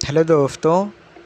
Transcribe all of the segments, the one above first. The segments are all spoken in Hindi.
हेलो दोस्तों,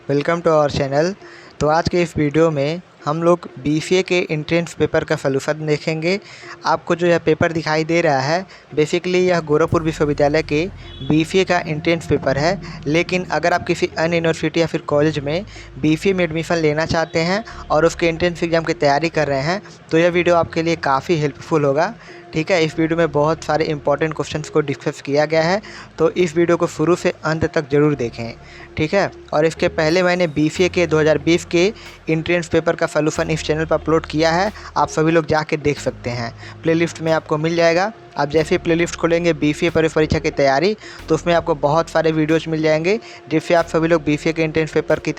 वेलकम टू आवर चैनल। तो आज के इस वीडियो में हम लोग बीसीए के एंट्रेंस पेपर का सॉल्यूशन देखेंगे। आपको जो यह पेपर दिखाई दे रहा है, बेसिकली यह गोरखपुर विश्वविद्यालय के बीसीए का एंट्रेंस पेपर है। लेकिन अगर आप किसी अन्य यूनिवर्सिटी या फिर कॉलेज में बीसीए में एडमिशन लेना चाहते हैं और उसके एंट्रेंस एग्ज़ाम की तैयारी कर रहे हैं, तो यह वीडियो आपके लिए काफ़ी हेल्पफुल होगा। ठीक है, इस वीडियो में बहुत सारे इंपॉर्टेंट क्वेश्चंस को डिस्कस किया गया है, तो इस वीडियो को शुरू से अंत तक ज़रूर देखें। ठीक है, और इसके पहले मैंने बीसीए के 2020 के एंट्रेंस पेपर का सॉल्यूशन इस चैनल पर अपलोड किया है। आप सभी लोग जाके देख सकते हैं, प्लेलिस्ट में आपको मिल जाएगा। आप जैसे ही प्लेलिस्ट खोलेंगे बीसीए परीक्षा की तैयारी, तो उसमें आपको बहुत सारे वीडियोज़ मिल जाएंगे, जिससे आप सभी लोग बीसीए के एंट्रेंस पेपर की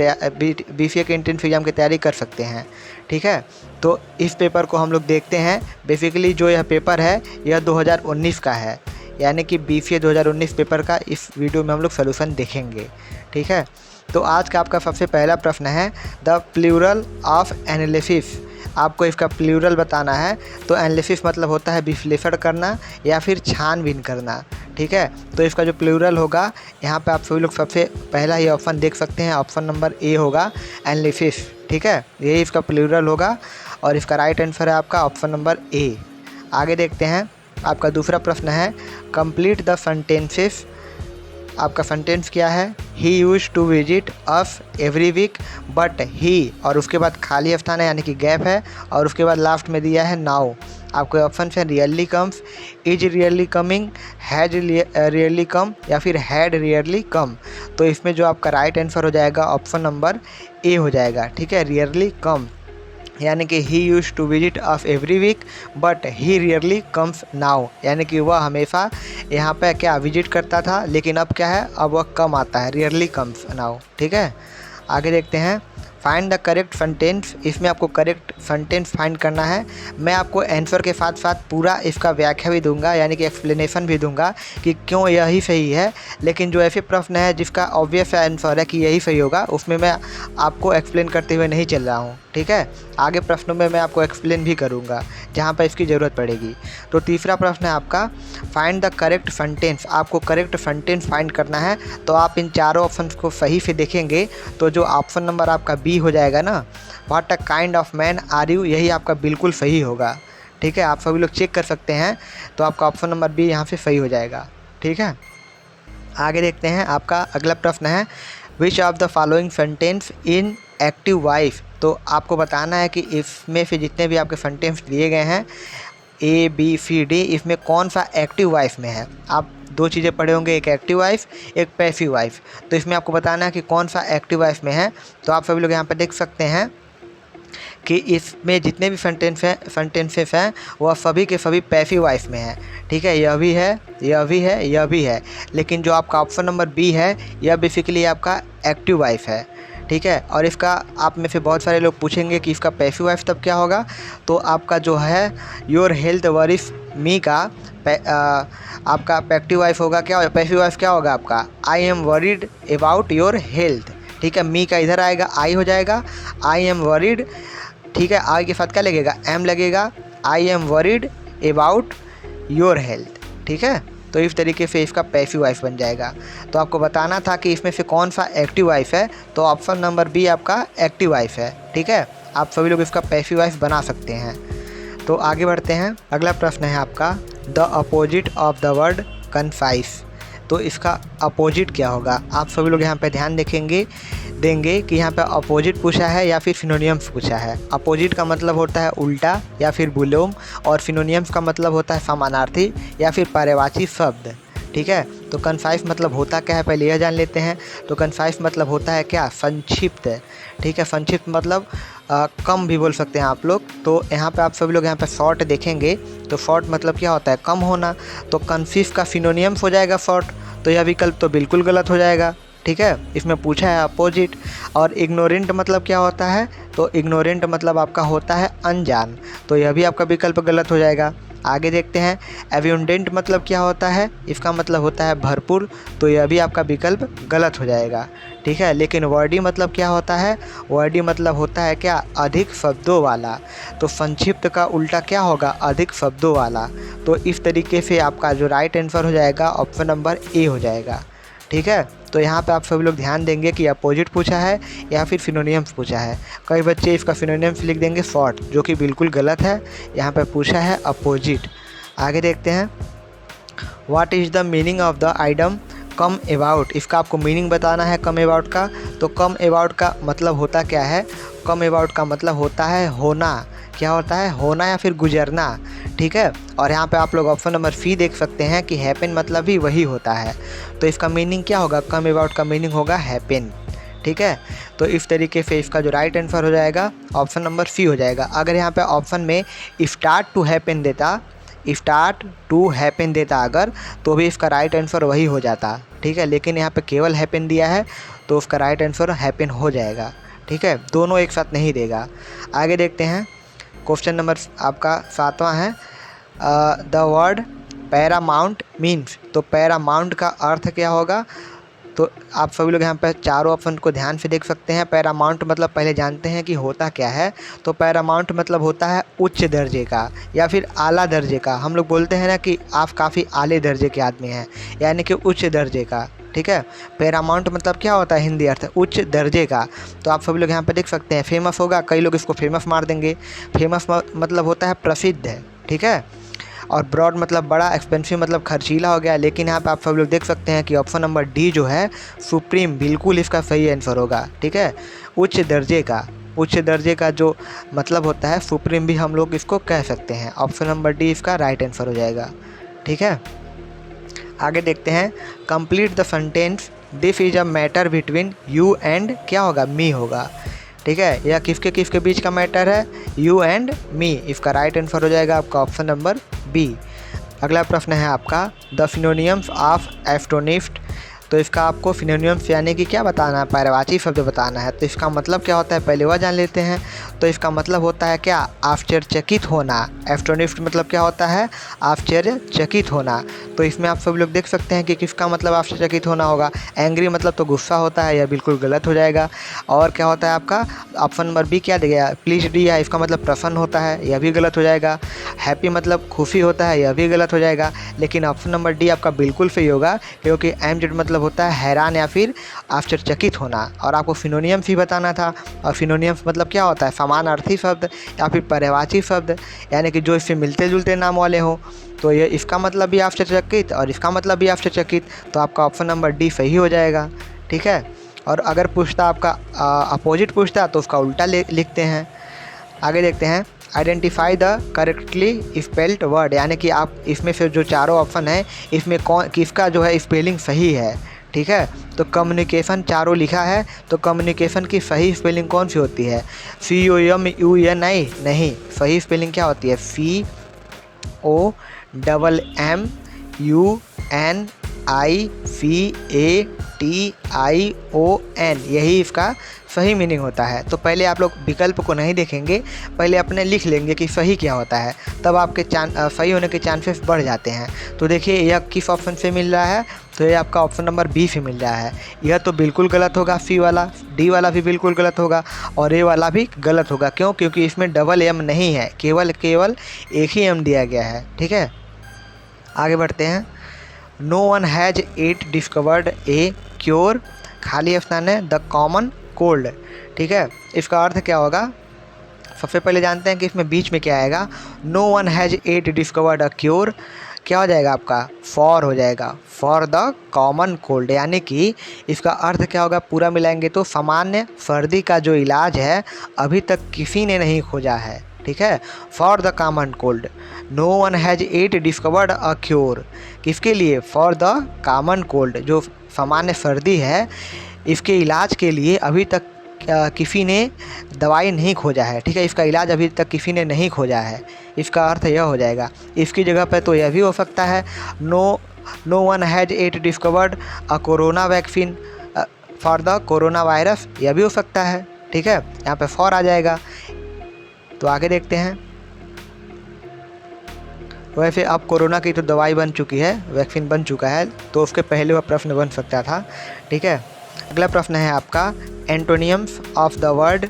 बीसीए के एंट्रेंस एग्ज़ाम की तैयारी कर सकते हैं। ठीक है, तो इस पेपर को हम लोग देखते हैं। बेसिकली जो यह पेपर है यह 2019 का है, यानी कि बीसीए 2019 पेपर का इस वीडियो में हम लोग सॉल्यूशन देखेंगे। ठीक है, तो आज का आपका सबसे पहला प्रश्न है द प्लूरल ऑफ एनालिसिस। आपको इसका प्लूरल बताना है। तो एनालिसिस मतलब होता है विश्लेषण करना या फिर छानबीन करना। ठीक है, तो इसका जो प्लूरल होगा, यहाँ पे आप सभी लोग सबसे पहला ही ऑप्शन देख सकते हैं, ऑप्शन नंबर ए होगा एनालिसिस। ठीक है, यही इसका प्लूरल होगा और इसका राइट आंसर है आपका ऑप्शन नंबर ए। आगे देखते हैं, आपका दूसरा प्रश्न है कंप्लीट द सेंटेंसेस। आपका सेंटेंस क्या है? He use to visit us every week but he, और उसके बाद खाली स्थान है यानी कि गैप है, और उसके बाद लास्ट में दिया है नाउ। आपके ऑप्शन है rarely comes, is rarely coming, has rarely come या फिर हैड रियरली कम। तो इसमें जो आपका राइट आंसर हो जाएगा ऑप्शन नंबर ए हो जाएगा। ठीक है, रियरली कम, यानी कि he use to visit us every week but he rarely comes now, यानी कि वह हमेशा यहाँ पे क्या विजिट करता था, लेकिन अब क्या है, अब वह कम आता है, रियरली कम्स नाउ। ठीक है, आगे देखते हैं फाइंड द करेक्ट सेंटेंस। इसमें आपको करेक्ट सेंटेंस फाइंड करना है। मैं आपको आंसर के साथ साथ पूरा इसका व्याख्या भी दूंगा, यानी कि एक्सप्लेनेशन भी दूंगा कि क्यों यही सही है। लेकिन जो ऐसे प्रश्न है जिसका ऑब्वियस आंसर है कि यही सही होगा, उसमें मैं आपको एक्सप्लेन करते हुए नहीं चल रहा हूँ। ठीक है, आगे प्रश्नों में मैं आपको एक्सप्लेन भी करूँगा जहाँ पर इसकी ज़रूरत पड़ेगी। तो तीसरा प्रश्न है आपका फाइंड द करेक्ट सेंटेंस। आपको करेक्ट सेंटेंस फाइंड करना है। तो आप इन चारों ऑप्शन को सही से देखेंगे तो जो ऑप्शन नंबर आपका बी हो जाएगा ना, what a kind of man are you, यही आपका बिल्कुल सही होगा। ठीक है, आप सभी लोग चेक कर सकते हैं, तो आपका ऑप्शन नंबर बी यहाँ से सही हो जाएगा। ठीक है, आगे देखते हैं, आपका अगला प्रश्न है which of the following sentence in active voice. तो आपको बताना है कि इसमें से जितने भी आपके सेंटेंस दिए गए हैं ए बी सी डी, इसमें कौन सा एक्टिव वॉइस में है। आप दो चीज़ें पढ़े होंगे, एक एक्टिव वॉइस एक पैसिव वॉइस। तो इसमें आपको बताना है कि कौन सा एक्टिव वॉइस में है। तो आप सभी लोग यहाँ पर देख सकते हैं कि इसमें जितने भी सेंटेंसेस हैं वह सभी के सभी पैसिव वॉइस में है। ठीक है, यह भी है, यह भी है, यह भी है, लेकिन जो आपका ऑप्शन नंबर बी है यह बेसिकली आपका एक्टिव वॉइस है। ठीक है, और इसका आप में से बहुत सारे लोग पूछेंगे कि इसका पैसिव वॉइस तब क्या होगा। तो आपका जो है योर हेल्थ वरीज मी का आपका एक्टिव वॉइस होगा क्या, पैसिव वॉइस क्या होगा आपका, I am worried about your health. ठीक है, मी का इधर आएगा, आई हो जाएगा, आई एम वरीड। ठीक है, आई के साथ क्या लगेगा, एम लगेगा, I am worried about your health. ठीक है, तो इस तरीके से इसका पैसिव वॉइस बन जाएगा। तो आपको बताना था कि इसमें से कौन सा एक्टिव वॉइस है, तो ऑप्शन नंबर बी आपका एक्टिव वॉइस है। ठीक है, आप सभी लोग इसका पैसिव वॉइस बना सकते हैं। तो आगे बढ़ते हैं, अगला प्रश्न है आपका the opposite of the word concise. तो इसका अपोजिट क्या होगा। आप सभी लोग यहाँ पे ध्यान देंगे कि यहाँ पे अपोजिट पूछा है या फिर सिनोनियम्स पूछा है। अपोजिट का मतलब होता है उल्टा या फिर विलोम, और सिनोनियम्स का मतलब होता है समानार्थी या फिर पर्यायवाची शब्द। ठीक है, तो कंसाइज मतलब होता क्या है, पहले यह जान लेते हैं। तो कंसाइज मतलब होता है क्या, संक्षिप्त। ठीक है, संक्षिप्त मतलब कम भी बोल सकते हैं आप लोग। तो यहाँ पे आप सभी लोग यहाँ पे शॉर्ट देखेंगे, तो शॉर्ट मतलब क्या होता है, कम होना। तो कंसीव का सिनोनियम्स हो जाएगा शॉर्ट, तो यह विकल्प तो बिल्कुल गलत हो जाएगा। ठीक है, इसमें पूछा है अपोजिट। और इग्नोरेंट मतलब क्या होता है, तो इग्नोरेंट मतलब आपका होता है अनजान, तो यह भी आपका विकल्प गलत हो जाएगा। आगे देखते हैं एब्यूंडेंट मतलब क्या होता है, इसका मतलब होता है भरपूर, तो यह भी आपका विकल्प गलत हो जाएगा। ठीक है, लेकिन वर्डी मतलब क्या होता है, वर्डी मतलब होता है क्या, अधिक शब्दों वाला। तो संक्षिप्त का उल्टा क्या होगा, अधिक शब्दों वाला। तो इस तरीके से आपका जो राइट आंसर हो जाएगा ऑप्शन नंबर ए हो जाएगा। ठीक है। तो यहाँ पे आप सभी लोग ध्यान देंगे कि अपोजिट पूछा है या फिर सिनोनियम्स पूछा है। कई बच्चे इसका सिनोनियम्स लिख देंगे शॉर्ट, जो कि बिल्कुल गलत है। यहाँ पे पूछा है अपोजिट। आगे देखते हैं, what is the meaning of the item come about. इसका आपको मीनिंग बताना है कम अबाउट का। तो कम अबाउट का मतलब होता क्या है? कम अबाउट का मतलब होता है होना। क्या होता है? होना या फिर गुजरना, ठीक है। और यहाँ पे आप लोग ऑप्शन नंबर सी देख सकते हैं कि हैपन मतलब भी वही होता है। तो इसका मीनिंग क्या होगा? कम अबाउट का मीनिंग होगा हैपन, ठीक है। तो इस तरीके से इसका जो राइट आंसर हो जाएगा ऑप्शन नंबर सी हो जाएगा। अगर यहाँ पे ऑप्शन में स्टार्ट टू हैपन देता, स्टार्ट टू हैपन देता अगर, तो भी इसका राइट आंसर वही हो जाता, ठीक है। लेकिन यहाँ पे केवल हैपन दिया है तो उसका राइट आंसर हैपन हो जाएगा, ठीक है। दोनों एक साथ नहीं देगा। आगे देखते हैं, क्वेश्चन नंबर आपका 7वां है, द वर्ड पैरामाउंट मीन्स। तो पैरामाउंट का अर्थ क्या होगा? तो आप सभी लोग यहाँ पर चारों ऑप्शन को ध्यान से देख सकते हैं। पैरामाउंट मतलब पहले जानते हैं कि होता क्या है। तो पैरामाउंट मतलब होता है उच्च दर्जे का या फिर आला दर्जे का। हम लोग बोलते हैं ना कि आप काफ़ी आले दर्जे के आदमी हैं, यानी कि उच्च दर्जे का, ठीक है। पैरामाउंट मतलब क्या होता है? हिंदी अर्थ उच्च दर्जे का। तो आप सभी लोग यहाँ पर देख सकते हैं फेमस होगा, कई लोग इसको फेमस मार देंगे। फेमस मतलब होता है प्रसिद्ध है, ठीक है। और ब्रॉड मतलब बड़ा, एक्सपेंसिव मतलब खर्चीला हो गया। लेकिन यहाँ पे आप सब लोग देख सकते हैं कि ऑप्शन नंबर डी जो है सुप्रीम, बिल्कुल इसका सही आंसर होगा, ठीक है। उच्च दर्जे का, उच्च दर्जे का जो मतलब होता है सुप्रीम भी हम लोग इसको कह सकते हैं। ऑप्शन नंबर डी इसका राइट आंसर हो जाएगा, ठीक है। आगे देखते हैं, complete the sentence this is a matter between you and, क्या होगा? मी होगा, ठीक है। यह किसके किसके बीच का मैटर है? You and me. इसका राइट आंसर हो जाएगा आपका ऑप्शन नंबर बी। अगला प्रश्न है आपका, द सिनोनियम्स ऑफ एस्टोनिफ्ट। तो इसका आपको सिनोनियम्स यानी कि क्या बताना है? पर्यायवाची शब्द बताना है। तो इसका मतलब क्या होता है पहले वह जान लेते हैं। तो इसका मतलब होता है क्या? आश्चर्यचकित होना। एस्टोनिफ्ट मतलब क्या होता है? आश्चर्यचकित होना। तो इसमें आप सब लोग देख सकते हैं कि किसका मतलब आश्चर्यचकित होना होगा। एंग्री मतलब तो गुस्सा होता है, यह बिल्कुल गलत हो जाएगा। और क्या होता है आपका ऑप्शन नंबर बी क्या दिया? प्लीज डी है, इसका मतलब प्रसन्न होता है, यह भी गलत हो जाएगा। हैप्पी मतलब खुशी होता है, यह भी गलत हो जाएगा। लेकिन ऑप्शन नंबर डी आपका बिल्कुल सही होगा, क्योंकि एमजेड मतलब होता है हैरान या फिर आश्चर्यचकित होना। और आपको सिनोनियम्स ही बताना था। और सिनोनियम्स मतलब क्या होता है? समानार्थी शब्द या फिर पर्यायवाची शब्द, यानी कि जो इससे मिलते जुलते नाम वाले हों। तो ये इसका मतलब भी आश्चर्यचकित और इसका मतलब भी आश्चर्यचकित। तो आपका ऑप्शन नंबर डी सही हो जाएगा, ठीक है। और अगर पूछता आपका अपोजिट पूछता तो उसका उल्टा लिखते हैं। आगे देखते हैं, identify the correctly spelled word, यानी कि आप इसमें से जो चारों ऑप्शन है इसमें कौन किसका जो है स्पेलिंग सही है, ठीक है। तो कम्युनिकेशन चारों लिखा है, तो कम्युनिकेशन की सही स्पेलिंग कौन सी होती है? COMUNI नहीं, सही स्पेलिंग क्या होती है? COMMUNICATION, यही इसका सही मीनिंग होता है। तो पहले आप लोग विकल्प को नहीं देखेंगे, पहले अपने लिख लेंगे कि सही क्या होता है, तब आपके सही होने के चांसेस बढ़ जाते हैं। तो देखिए यह किस ऑप्शन से मिल रहा है? तो ये आपका ऑप्शन नंबर बी से मिल रहा है। यह तो बिल्कुल गलत होगा, सी वाला, डी वाला भी बिल्कुल गलत होगा और ए वाला भी गलत होगा। क्यों? क्योंकि इसमें डबल एम नहीं है, केवल एक ही एम दिया गया है, ठीक है। आगे बढ़ते हैं, no one has it discovered a cure, खाली स्थान है द कॉमन कोल्ड, ठीक है। इसका अर्थ क्या होगा? सबसे पहले जानते हैं कि इसमें बीच में क्या आएगा। No one has it discovered a cure, क्या हो जाएगा आपका? फॉर हो जाएगा, फॉर द कॉमन कोल्ड, यानी कि इसका अर्थ क्या होगा? पूरा मिलाएंगे तो सामान्य सर्दी का जो इलाज है अभी तक किसी ने नहीं खोजा है, ठीक है। For the common cold, no one has it discovered a cure, किसके लिए? फॉर द कॉमन कोल्ड, जो सामान्य सर्दी है इसके इलाज के लिए अभी तक किसी ने दवाई नहीं खोजा है, ठीक है। इसका इलाज अभी तक किसी ने नहीं खोजा है, इसका अर्थ यह हो जाएगा। इसकी जगह पर तो यह भी हो सकता है, no one has it discovered a corona vaccine for the corona virus, यह भी हो सकता है, ठीक है। यहाँ पे फॉर आ जाएगा। तो आगे देखते हैं, वैसे अब कोरोना की तो दवाई बन चुकी है, वैक्सीन बन चुका है, तो उसके पहले वह प्रश्न बन सकता था, ठीक है। अगला प्रश्न है आपका, एंटोनियम्स ऑफ द वर्ड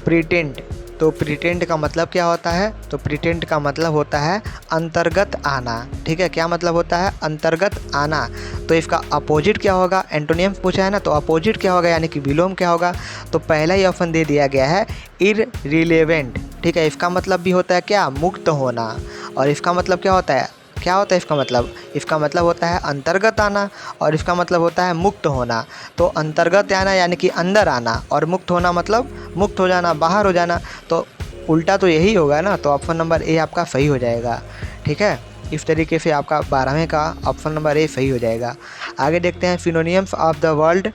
प्रिटेंड। तो प्रिटेंड का मतलब क्या होता है? तो प्रिटेंड का मतलब होता है अंतर्गत आना। ठीक है, क्या मतलब होता है? अंतर्गत आना। तो इसका अपोजिट क्या होगा? एंटोनियम पूछा है ना, तो अपोजिट क्या होगा यानी कि विलोम क्या होगा? तो पहला ही ऑप्शन दे दिया गया है इररिलेवेंट। ठीक है, इसका मतलब भी होता है क्या? मुक्त होना। और इसका मतलब क्या होता है? क्या होता है इसका मतलब? इसका मतलब होता है अंतर्गत आना और इसका मतलब होता है मुक्त होना। तो अंतर्गत आना यानी कि अंदर आना और मुक्त होना मतलब मुक्त हो जाना, बाहर हो जाना। तो उल्टा तो यही होगा ना, तो ऑप्शन नंबर ए आपका सही हो जाएगा। ठीक है, इस तरीके से आपका 12वें का ऑप्शन नंबर ए सही हो जाएगा। आगे देखते हैं synonyms of the world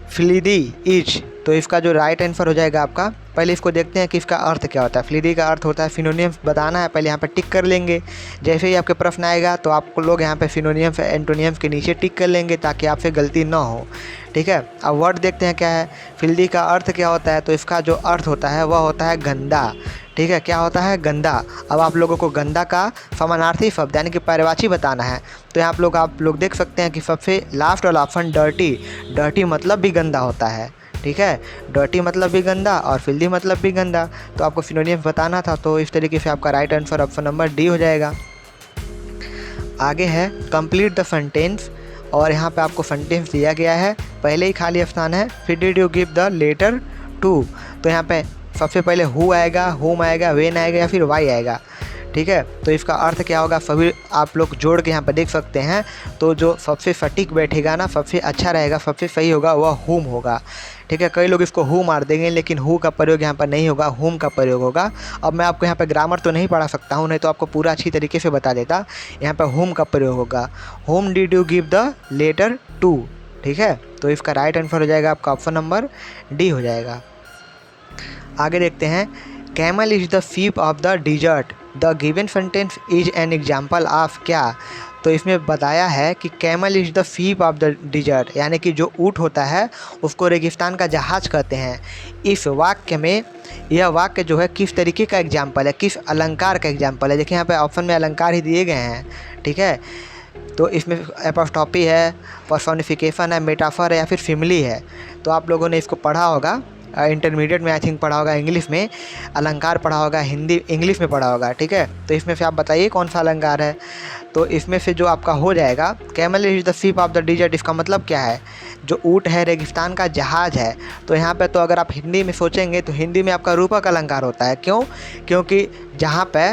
filthy is. तो इसका जो राइट आंसर हो जाएगा आपका, पहले इसको देखते हैं कि इसका अर्थ क्या होता है। फ्लीदी का अर्थ होता है सिनोनिम्स बताना है, पहले यहाँ पे टिक कर लेंगे। जैसे ही आपके प्रश्न आएगा तो आप लोग यहाँ पे सिनोनिम्स एंटोनिम्स के नीचे टिक कर लेंगे ताकि आपसे गलती ना हो। ठीक है, अब वर्ड देखते हैं क्या है। फ्लीदी का अर्थ क्या होता है? तो इसका जो अर्थ होता है वह होता है गंदा। ठीक है, क्या होता है? गंदा। अब आप लोगों को गंदा का समानार्थी शब्द यानी कि पर्यायवाची बताना है। तो यहाँ आप लोग देख सकते हैं कि सबसे लास्ट वाला ऑप्शन डर्टी। डर्टी मतलब भी गंदा होता है। ठीक है, डर्टी मतलब भी गंदा और फिल्दी मतलब भी गंदा। तो आपको सिनोनिम्स बताना था, तो इस तरीके से आपका right answer option number D हो जाएगा। आगे है कंप्लीट द सेंटेंस और यहाँ पे आपको सेंटेंस दिया गया है, पहले ही खाली स्थान है। फिर did you give the letter to. तो यहाँ पे सबसे पहले हु आएगा, हुम आएगा, वेन आएगा या फिर वाई आएगा। ठीक है, तो इसका अर्थ क्या होगा सभी आप लोग जोड़ के यहाँ पर देख सकते हैं। तो जो सबसे सटीक बैठेगा ना, सबसे अच्छा रहेगा, सबसे सही होगा वह हुम होगा। ठीक है, कई लोग इसको हु मार देंगे लेकिन हु का प्रयोग यहाँ पर नहीं होगा, हुम का प्रयोग होगा। अब मैं आपको यहाँ पर ग्रामर तो नहीं पढ़ा सकता हूँ, नहीं तो आपको पूरा अच्छी तरीके से बता देता। यहाँ पर हुम का प्रयोग होगा। Whom did you give the letter to. ठीक है, तो इसका राइट आंसर हो जाएगा आपका ऑप्शन नंबर डी हो जाएगा। आगे देखते हैं camel is the sheep of the dessert. The given sentence is an example of क्या। तो इसमें बताया है कि camel is the sheep of the dessert यानी कि जो ऊँट होता है उसको रेगिस्तान का जहाज कहते हैं। इस वाक्य में यह वाक्य जो है किस तरीके का एग्जाम्पल है, किस अलंकार का एग्जाम्पल है। देखिए यहाँ पे ऑप्शन में अलंकार ही दिए गए हैं। ठीक है, तो इसमें एपोस्ट्रोफी है, पर्सोनिफिकेशन है, मेटाफर है या फिर सिमिली है। तो आप लोगों ने इसको पढ़ा होगा, इंटरमीडिएट में आई थिंक पढ़ा होगा, इंग्लिश में अलंकार पढ़ा होगा, हिंदी इंग्लिश में पढ़ा होगा। ठीक है, तो इसमें से आप बताइए कौन सा अलंकार है। तो इसमें से जो आपका हो जाएगा camel is the sheep of the dessert, इसका मतलब क्या है? जो ऊँट है रेगिस्तान का जहाज है। तो यहाँ पे तो अगर आप हिंदी में सोचेंगे तो हिंदी में आपका रूपक अलंकार होता है। क्यों? क्योंकि जहाँ पे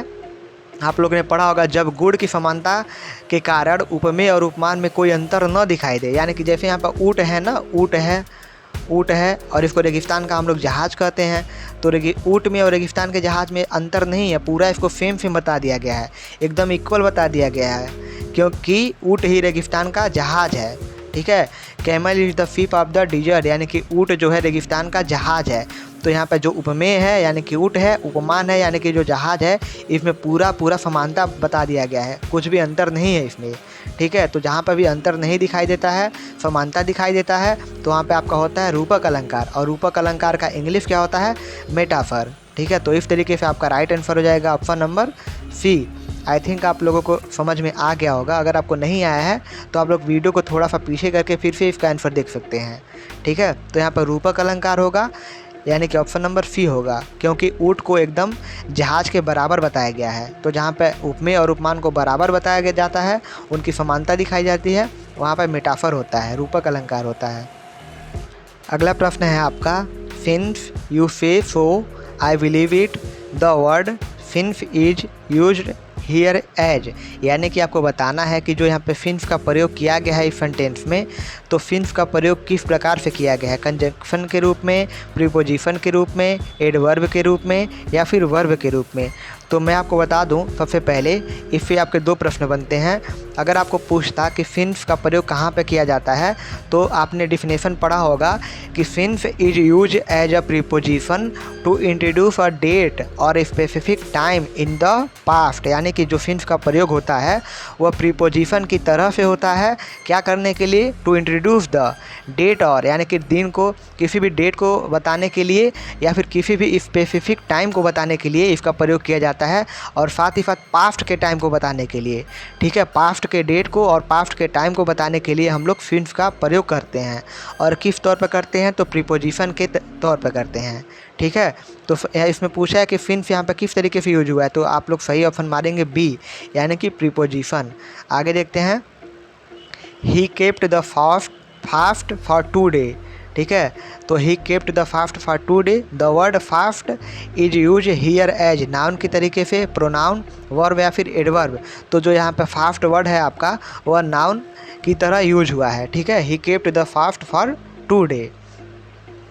आप लोगों ने पढ़ा होगा जब गुण की समानता के कारण उपमेय और उपमान में कोई अंतर न दिखाई दे, यानी कि जैसे यहाँ पर ऊँट है ना, ऊँट है और इसको रेगिस्तान का हम लोग जहाज़ कहते हैं। तो ऊँट में और रेगिस्तान के जहाज़ में अंतर नहीं है, पूरा इसको सेम बता दिया गया है, एकदम इक्वल बता दिया गया है, क्योंकि ऊँट ही रेगिस्तान का जहाज़ है। ठीक है, camel is the sheep of the dessert यानी कि ऊँट जो है रेगिस्तान का जहाज़ है। तो यहाँ पे जो उपमेय है यानी कि ऊँट है, उपमान है यानी कि जो जहाज़ है, इसमें पूरा समानता बता दिया गया है, कुछ भी अंतर नहीं है इसमें। ठीक है, तो जहाँ पर भी अंतर नहीं दिखाई देता है, समानता दिखाई देता है, तो वहाँ पे आपका होता है रूपक अलंकार। और रूपक अलंकार का इंग्लिश क्या होता है? मेटाफर। ठीक है, तो इस तरीके से आपका राइट आंसर हो जाएगा option number C. I think आप लोगों को समझ में आ गया होगा। अगर आपको नहीं आया है तो आप लोग वीडियो को थोड़ा सा पीछे करके फिर से इसका आंसर देख सकते हैं। ठीक है, तो यहाँ पर रूपक अलंकार होगा यानी कि ऑप्शन नंबर सी होगा, क्योंकि ऊँट को एकदम जहाज़ के बराबर बताया गया है। तो जहाँ पे उपमेय और उपमान को बराबर बताया गया जाता है, उनकी समानता दिखाई जाती है, वहाँ पर मेटाफर होता है, रूपक अलंकार होता है। अगला प्रश्न है आपका since you say so I believe it the word since is used here as, यानी कि आपको बताना है कि जो यहाँ पे सिंस का प्रयोग किया गया है इस सेंटेंस में, तो सिंस का प्रयोग किस प्रकार से किया गया है? कंजंक्शन के रूप में, प्रीपोजिशन के रूप में, एडवर्ब के रूप में या फिर वर्ब के रूप में। तो मैं आपको बता दूं सबसे पहले, इससे आपके दो प्रश्न बनते हैं। अगर आपको पूछता कि सिंस का प्रयोग कहाँ पे किया जाता है, तो आपने डिफिनेशन पढ़ा होगा कि since is use as a preposition to introduce a date और specific time in the past, यानी कि जो सिंस का प्रयोग होता है वह प्रीपोजिशन की तरह से होता है, क्या करने के लिए? To introduce introduce the date और यानी कि दिन को किसी भी डेट को बताने के लिए या फिर किसी भी स्पेसिफिक टाइम को बताने के लिए इसका प्रयोग किया जाता है, और साथ ही साथ पास्ट के टाइम को बताने के लिए। ठीक है, पास्ट के डेट को और पास्ट के टाइम को बताने के लिए हम लोग सिंस का प्रयोग करते हैं। और किस तौर पर करते हैं, तो प्रीपोजिशन के तौर पर करते हैं। ठीक है, तो इसमें पूछा है कि सिंस यहाँ पर किस तरीके से यूज हुआ है, तो आप लोग सही ऑप्शन मारेंगे बी, यानी कि प्रीपोजिशन। आगे देखते हैं, he kept the fast for 2 day. ठीक है, तो he kept the fast for 2 day. The word fast is use here as noun की तरीके से, प्रोनाउन, वर्ब या फिर एडवर्ब। तो जो यहाँ पे फास्ट वर्ड है आपका वह नाउन की तरह यूज हुआ है। ठीक है, ही kept the fast for 2 day.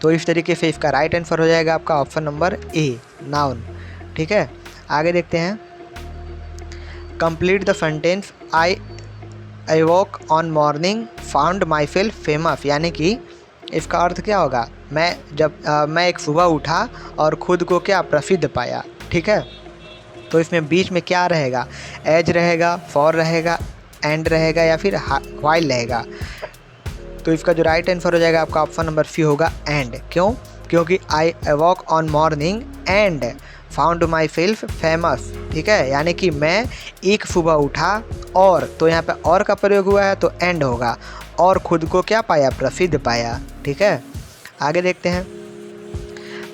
तो इस तरीके से इसका राइट आंसर हो जाएगा आपका ऑप्शन नंबर ए, नाउन। ठीक है, आगे देखते हैं, complete the sentence I walk on morning found my self famous. यानी कि इसका अर्थ क्या होगा, मैं एक सुबह उठा और ख़ुद को क्या प्रसिद्ध पाया। ठीक है, तो इसमें बीच में क्या रहेगा, एज रहेगा, फॉर रहेगा, एंड रहेगा या फिर व्हाइल रहेगा। तो इसका जो राइट आंसर हो जाएगा आपका ऑप्शन नंबर सी होगा एंड। क्यों, क्योंकि I walk on morning and found my self famous. ठीक है, यानी कि मैं एक सुबह उठा और, तो यहाँ पे और का प्रयोग हुआ है तो एंड होगा, और ख़ुद को क्या पाया, प्रसिद्ध पाया। ठीक है, आगे देखते हैं,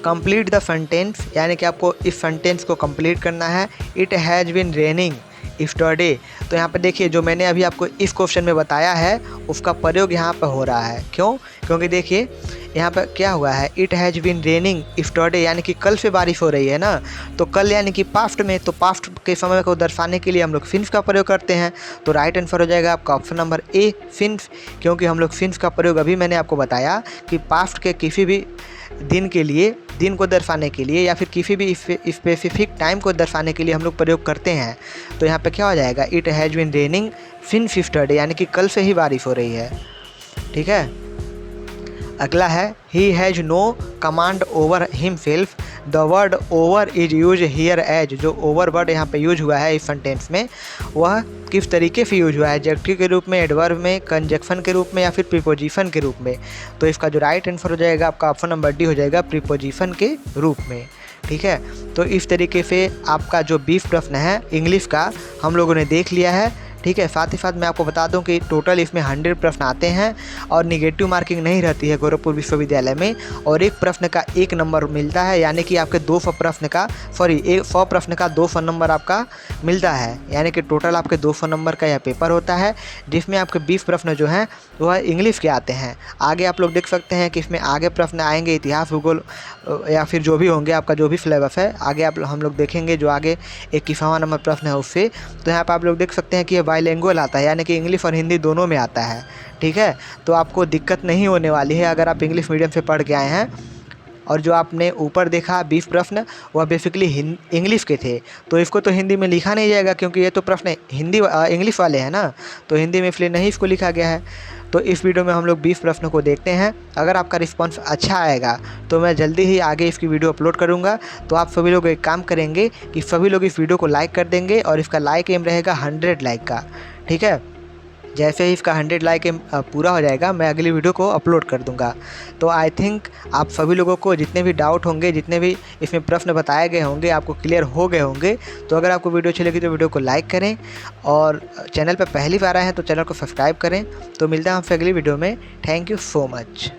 कंप्लीट द सेंटेंस, यानी कि आपको इस सेंटेंस को कंप्लीट करना है। It has been raining yesterday. तो यहाँ पे देखिए, जो मैंने अभी आपको इस क्वेश्चन में बताया है उसका प्रयोग यहाँ पे हो रहा है। क्यों, क्योंकि देखिए यहाँ पर क्या हुआ है, it has been raining yesterday, यानी कि कल से बारिश हो रही है ना। तो कल यानी कि पास्ट में, तो पास्ट के समय को दर्शाने के लिए हम लोग सिंस का प्रयोग करते हैं। तो राइट आंसर हो जाएगा आपका ऑप्शन नंबर ए, सिंस। क्योंकि हम लोग सिंस का प्रयोग अभी मैंने आपको बताया कि पास्ट के किसी भी दिन के लिए, दिन को दर्शाने के लिए या फिर किसी भी स्पेसिफिक टाइम को दर्शाने के लिए हम लोग प्रयोग करते हैं। तो यहाँ पे क्या हो जाएगा, it has been raining since yesterday, यानी कि कल से ही बारिश हो रही है। ठीक है, अगला है, he has no command over himself. The word over is use here as. जो ओवर वर्ड यहाँ पे यूज हुआ है इस सेंटेंस में, वह किस तरीके से यूज हुआ है, एडजेक्टिव के रूप में, एडवर्ब में, कंजक्शन के रूप में या फिर प्रीपोजिशन के रूप में। तो इसका जो राइट आंसर हो जाएगा आपका ऑप्शन नंबर डी हो जाएगा, प्रीपोजिशन के रूप में। ठीक है, तो इस तरीके से आपका जो 20 प्रश्न है इंग्लिश का हम लोगों ने देख लिया है। ठीक है, साथ ही साथ मैं आपको बता दूं कि टोटल इसमें 100 प्रश्न आते हैं और निगेटिव मार्किंग नहीं रहती है गोरखपुर विश्वविद्यालय में, और एक प्रश्न का 1 नंबर मिलता है, यानी कि आपके 100 प्रश्न का 200 नंबर आपका मिलता है। यानी कि टोटल आपके 200 नंबर का यह पेपर होता है, जिसमें आपके 20 प्रश्न जो हैं वह इंग्लिश के आते हैं। आगे आप लोग देख सकते हैं कि इसमें आगे प्रश्न आएंगे इतिहास, भूगोल या फिर जो भी होंगे, आपका जो भी सिलेबस है आगे हम लोग देखेंगे, जो आगे 21वां नंबर प्रश्न है उससे। तो यहाँ पर आप लोग देख सकते हैं कि बाइलिंगुअल आता है, यानी कि इंग्लिश और हिंदी दोनों में आता है। ठीक है, तो आपको दिक्कत नहीं होने वाली है अगर आप इंग्लिश मीडियम से पढ़ के आए हैं। और जो आपने ऊपर देखा 20 प्रश्न, वह बेसिकली इंग्लिश के थे, तो इसको तो हिंदी में लिखा नहीं जाएगा क्योंकि ये तो प्रश्न इंग्लिश वाले हैं ना, तो हिंदी में इसलिए नहीं इसको लिखा गया है। तो इस वीडियो में हम लोग 20 प्रश्नों को देखते हैं। अगर आपका रिस्पांस अच्छा आएगा तो मैं जल्दी ही आगे इसकी वीडियो अपलोड करूंगा। तो आप सभी लोग एक काम करेंगे कि सभी लोग इस वीडियो को लाइक कर देंगे, और इसका लाइक एम रहेगा 100 लाइक का। ठीक है, जैसे ही इसका 100 लाइक पूरा हो जाएगा मैं अगली वीडियो को अपलोड कर दूंगा। तो आई थिंक आप सभी लोगों को जितने भी डाउट होंगे, जितने भी इसमें प्रश्न बताए गए होंगे, आपको क्लियर हो गए होंगे। तो अगर आपको वीडियो अच्छी लगी तो वीडियो को लाइक करें, और चैनल पर पहली बार आए हैं तो चैनल को सब्सक्राइब करें। तो मिलते हैं आपसे अगली वीडियो में। Thank you so much.